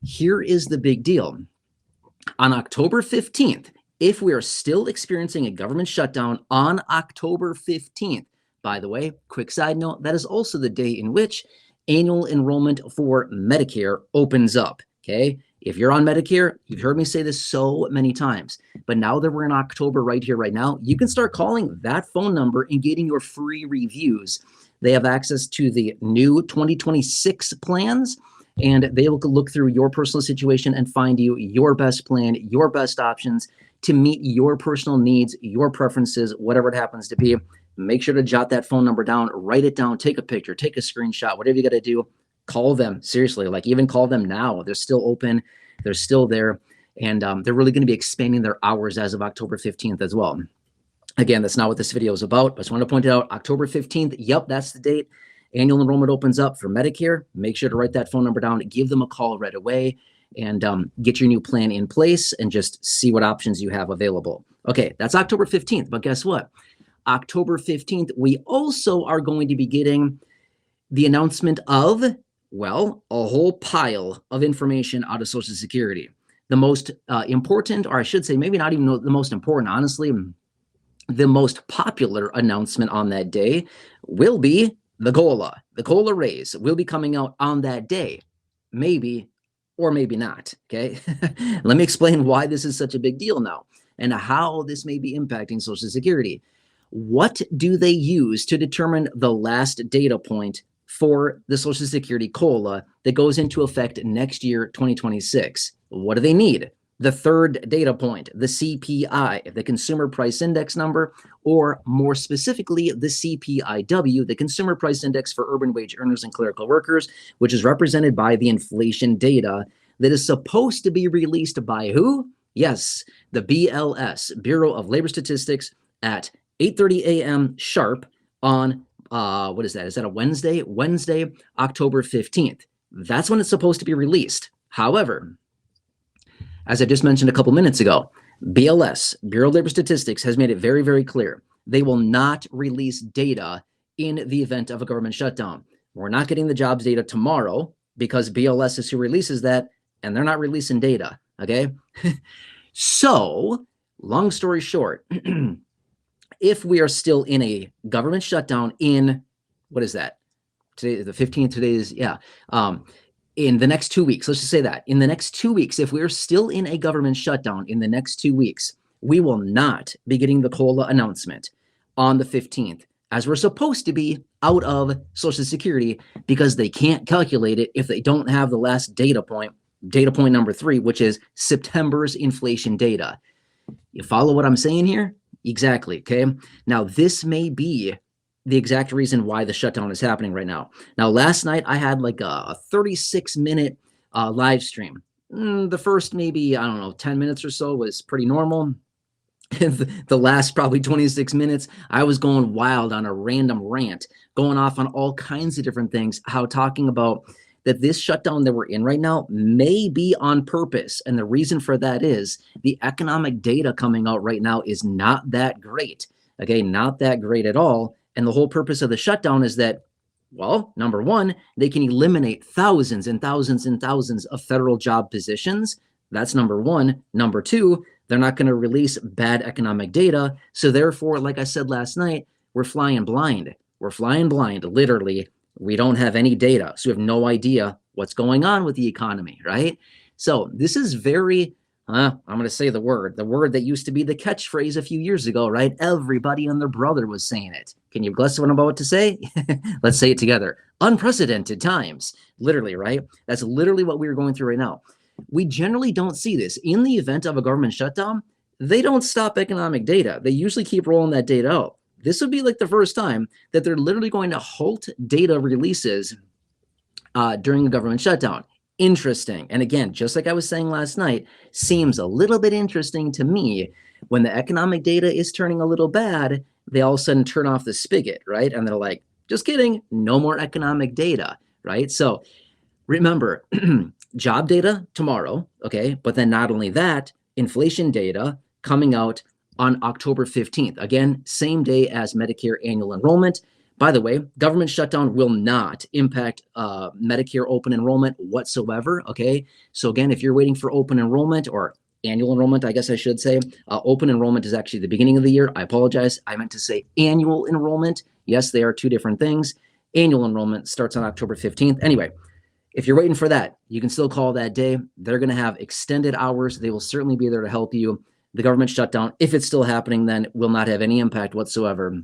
Here is the big deal. On October 15th, if we are still experiencing a government shutdown on October 15th, by the way, quick side note, that is also the day in which annual enrollment for Medicare opens up, okay? If you're on Medicare, you've heard me say this so many times, but now that we're in October right here, right now, you can start calling that phone number and getting your free reviews. They have access to the new 2026 plans, and they will look through your personal situation and find you your best plan, your best options to meet your personal needs, your preferences, whatever it happens to be. Make sure to jot that phone number down, write it down, take a picture, take a screenshot, whatever you got to do. Call them, seriously, like even call them now. They're still open, they're still there, and they're really going to be expanding their hours as of October 15th as well. Again, that's not what this video is about, but I just want to point it out. October 15th, yep, that's the date. Annual enrollment opens up for Medicare. Make sure to write that phone number down, give them a call right away, and get your new plan in place and just see what options you have available. Okay, that's October 15th, but guess what? October 15th, we also are going to be getting the announcement of, well, a whole pile of information out of Social Security. The most important, or I should say maybe not even the most important, honestly, the most popular announcement on that day will be the COLA. The COLA raise will be coming out on that day, maybe or maybe not, okay? Let me explain why this is such a big deal now and how this may be impacting Social Security. What do they use to determine the last data point for the Social Security COLA that goes into effect next year, 2026? What do they need? The third data point, the CPI, the Consumer Price Index number, or more specifically, the CPIW, the Consumer Price Index for Urban Wage Earners and Clerical Workers, which is represented by the inflation data that is supposed to be released by who? Yes, the BLS, Bureau of Labor Statistics, at 8:30 a.m. sharp on, what is that? Is that a Wednesday? Wednesday, October 15th. That's when it's supposed to be released. However, as I just mentioned a couple minutes ago, BLS, Bureau of Labor Statistics, has made it very, very clear. They will not release data in the event of a government shutdown. We're not getting the jobs data tomorrow because BLS is who releases that, and they're not releasing data, okay? So, long story short, if we are still in a government shutdown in, what is that? Today, the 15th, today is, yeah. In the next 2 weeks, let's just say that. In the next 2 weeks, if we're still in a government shutdown in the next 2 weeks, we will not be getting the COLA announcement on the 15th, as we're supposed to be out of Social Security because they can't calculate it if they don't have the last data point number 3, which is September's inflation data. You follow what I'm saying here? Exactly, okay? Now, this may be the exact reason why the shutdown is happening right now. Now, last night I had like a 36-minute live stream. The first maybe, I don't know, 10 minutes or so was pretty normal. The last probably 26 minutes, I was going wild on a random rant, going off on all kinds of different things, how talking about that this shutdown that we're in right now may be on purpose. And the reason for that is the economic data coming out right now is not that great. Okay, not that great at all. And the whole purpose of the shutdown is that, well, number one, they can eliminate thousands and thousands and thousands of federal job positions. That's number one. Number two, they're not going to release bad economic data. So therefore, like I said last night, we're flying blind. We're flying blind, literally. We don't have any data. So we have no idea what's going on with the economy, right? So this is very, I'm going to say the word that used to be the catchphrase a few years ago, right? Everybody and their brother was saying it. Can you guess what I'm about to say? Let's say it together. Unprecedented times, literally, right? That's literally what we're going through right now. We generally don't see this. In the event of a government shutdown, they don't stop economic data. They usually keep rolling that data out. This would be like the first time that they're literally going to halt data releases during a government shutdown. Interesting. And again, just like I was saying last night, seems a little bit interesting to me when the economic data is turning a little bad, they all of a sudden turn off the spigot, right? And they're like, just kidding, no more economic data, right? So remember, job data tomorrow, okay? But then not only that, inflation data coming out on October 15th. Again, same day as Medicare annual enrollment, By the way, government shutdown will not impact Medicare open enrollment whatsoever, okay? So again, if you're waiting for open enrollment or annual enrollment, I guess I should say, open enrollment is actually the beginning of the year. I apologize. I meant to say annual enrollment. Yes, they are two different things. Annual enrollment starts on October 15th. Anyway, if you're waiting for that, you can still call that day. They're going to have extended hours. They will certainly be there to help you. The government shutdown, if it's still happening, then will not have any impact whatsoever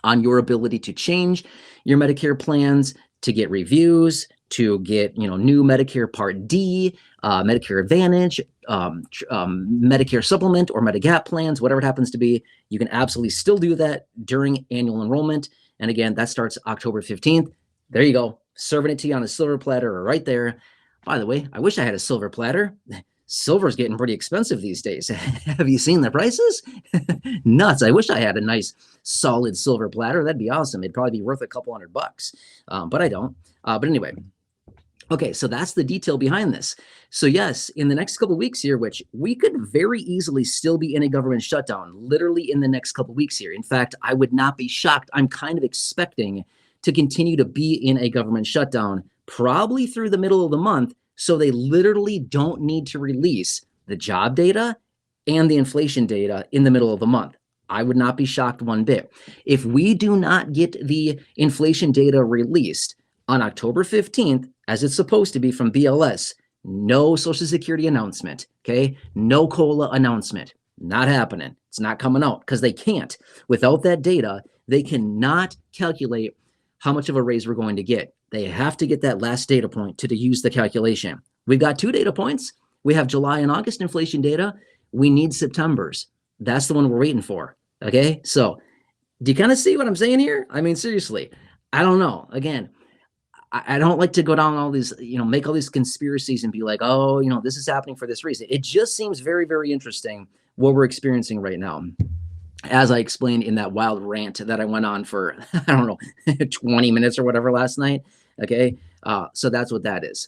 on your ability to change your Medicare plans, to get reviews, to get new Medicare Part D, Medicare Advantage, Medicare Supplement or Medigap plans, whatever it happens to be. You can absolutely still do that during annual enrollment. And again, that starts October 15th. There you go. Serving it to you on a silver platter right there. By the way, I wish I had a silver platter. Silver's getting pretty expensive these days. Have you seen the prices? Nuts. I wish I had a nice solid silver platter. That'd be awesome. It'd probably be worth a couple $100, but I don't. But anyway, okay, so that's the detail behind this. So yes, in the next couple of weeks here, which we could very easily still be in a government shutdown, literally in the next couple of weeks here. In fact, I would not be shocked. I'm kind of expecting to continue to be in a government shutdown probably through the middle of the month. So they literally don't need to release the job data and the inflation data in the middle of the month. I would not be shocked one bit. If we do not get the inflation data released on October 15th, as it's supposed to be from BLS, no Social Security announcement, okay? No COLA announcement. Not happening. It's not coming out because they can't. Without that data, they cannot calculate how much of a raise we're going to get. They have to get that last data point to use the calculation. We've got 2 data points. We have July and August inflation data. We need September's. That's the one we're waiting for, okay? So do you kind of see what I'm saying here? I mean, seriously, I don't know. Again, I don't like to go down all these, make all these conspiracies and be like, oh, this is happening for this reason. It just seems very, very interesting what we're experiencing right now. As I explained in that wild rant that I went on for, 20 minutes or whatever last night. Okay. So that's what that is.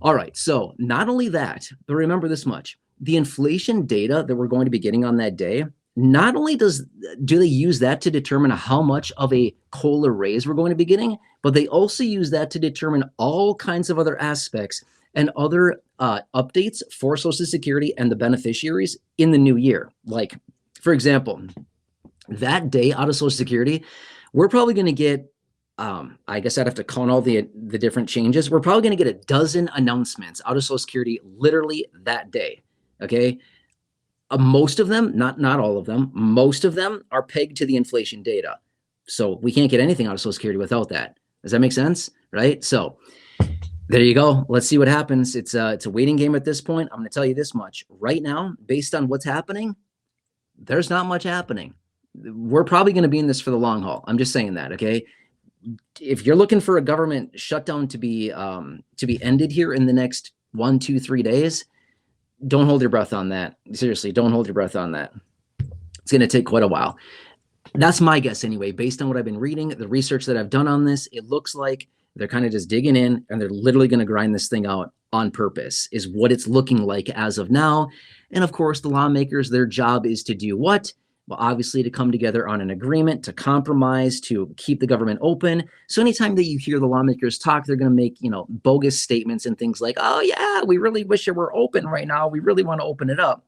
All right. So not only that, but remember this much, the inflation data that we're going to be getting on that day, not only do they use that to determine how much of a COLA raise we're going to be getting, but they also use that to determine all kinds of other aspects and other updates for Social Security and the beneficiaries in the new year. Like, for example, that day out of Social Security, we're probably going to get, I guess I'd have to count all the different changes. We're probably going to get a dozen announcements out of Social Security literally that day, okay? Most of them, not all of them, most of them are pegged to the inflation data. So we can't get anything out of Social Security without that. Does that make sense? Right? So there you go. Let's see what happens. It's a waiting game at this point. I'm going to tell you this much. Right now, based on what's happening, there's not much happening. We're probably going to be in this for the long haul. I'm just saying that, okay? If you're looking for a government shutdown to be ended here in the next 1, 2, 3 days, don't hold your breath on that. Seriously, don't hold your breath on that. It's going to take quite a while. That's my guess anyway, based on what I've been reading, the research that I've done on this. It looks like they're kind of just digging in and they're literally going to grind this thing out on purpose, is what it's looking like as of now. And of course, the lawmakers, their job is to do what? Well, obviously to come together on an agreement, to compromise, to keep the government open. So anytime that you hear the lawmakers talk, they're going to make, bogus statements and things like, oh yeah, we really wish it were open right now. We really want to open it up.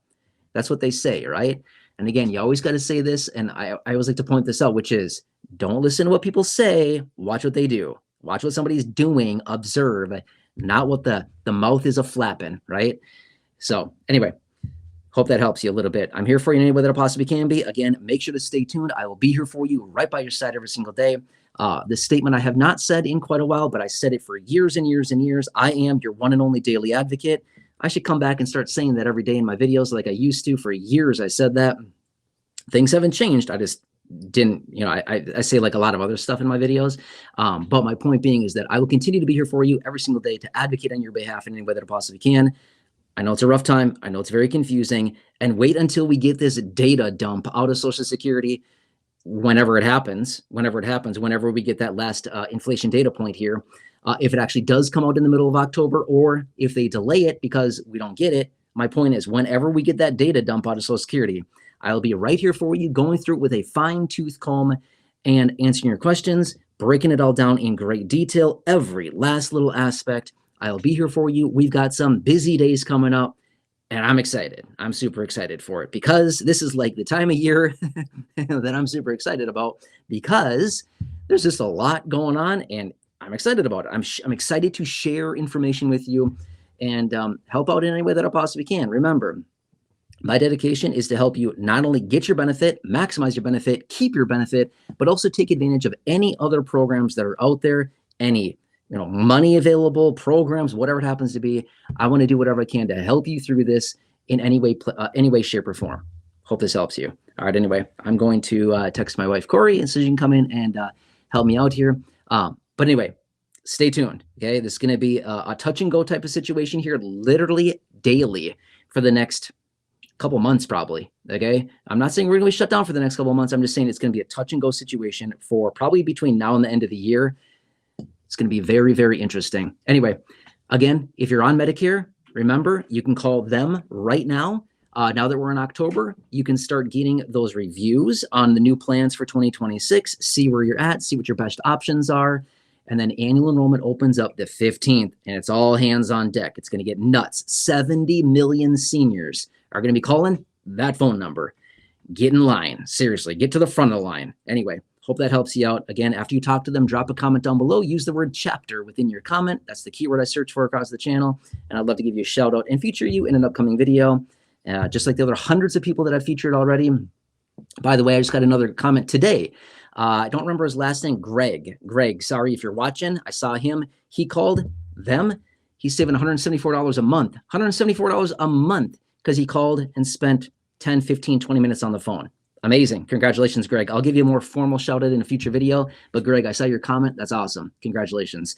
That's what they say, right? And again, you always got to say this, and I always like to point this out, which is don't listen to what people say, watch what they do. Watch what somebody's doing, observe, not what the mouth is a-flapping, right? So anyway, hope that helps you a little bit. I'm here for you in any way that I possibly can be. Again, make sure to stay tuned. I will be here for you right by your side every single day. This statement I have not said in quite a while, but I said it for years and years and years. I am your one and only daily advocate. I should come back and start saying that every day in my videos like I used to. For years, I said that. Things haven't changed. I just didn't, I say like a lot of other stuff in my videos. But my point being is that I will continue to be here for you every single day to advocate on your behalf in any way that I possibly can. I know it's a rough time. I know it's very confusing. And wait until we get this data dump out of Social Security whenever it happens, whenever we get that last inflation data point here. If it actually does come out in the middle of October, or if they delay it because we don't get it, my point is whenever we get that data dump out of Social Security, I'll be right here for you, going through it with a fine-tooth comb and answering your questions, breaking it all down in great detail, every last little aspect. I'll be here for you. We've got some busy days coming up, and I'm excited. I'm super excited for it because this is like the time of year that I'm super excited about because there's just a lot going on, and I'm excited about it. I'm excited to share information with you and help out in any way that I possibly can. Remember, my dedication is to help you not only get your benefit, maximize your benefit, keep your benefit, but also take advantage of any other programs that are out there, any money available programs, whatever it happens to be. I want to do whatever I can to help you through this in any way, shape, or form. Hope this helps you. All right. Anyway, I'm going to text my wife Corey, and so she can come in and help me out here. But anyway, stay tuned. Okay, this is going to be a touch and go type of situation here, literally daily for the next couple months probably. Okay, I'm not saying we're going to be shut down for the next couple months. I'm just saying it's going to be a touch and go situation for probably between now and the end of the year. It's going to be very, very interesting. Anyway, again, if you're on Medicare, remember you can call them right now. Now that we're in October, you can start getting those reviews on the new plans for 2026, see where you're at, see what your best options are. And then annual enrollment opens up the 15th, and it's all hands on deck. It's going to get nuts. 70 million seniors are going to be calling that phone number. Get in line. Seriously, get to the front of the line. Anyway, hope that helps you out. Again, after you talk to them, drop a comment down below. Use the word chapter within your comment. That's the keyword I search for across the channel. And I'd love to give you a shout out and feature you in an upcoming video, just like the other hundreds of people that I've featured already. By the way, I just got another comment today. I don't remember his last name. Greg, sorry if you're watching. I saw him. He called them. He's saving $174 a month. $174 a month because he called and spent 10, 15, 20 minutes on the phone. Amazing. Congratulations, Greg. I'll give you a more formal shout out in a future video. But Greg, I saw your comment. That's awesome. Congratulations.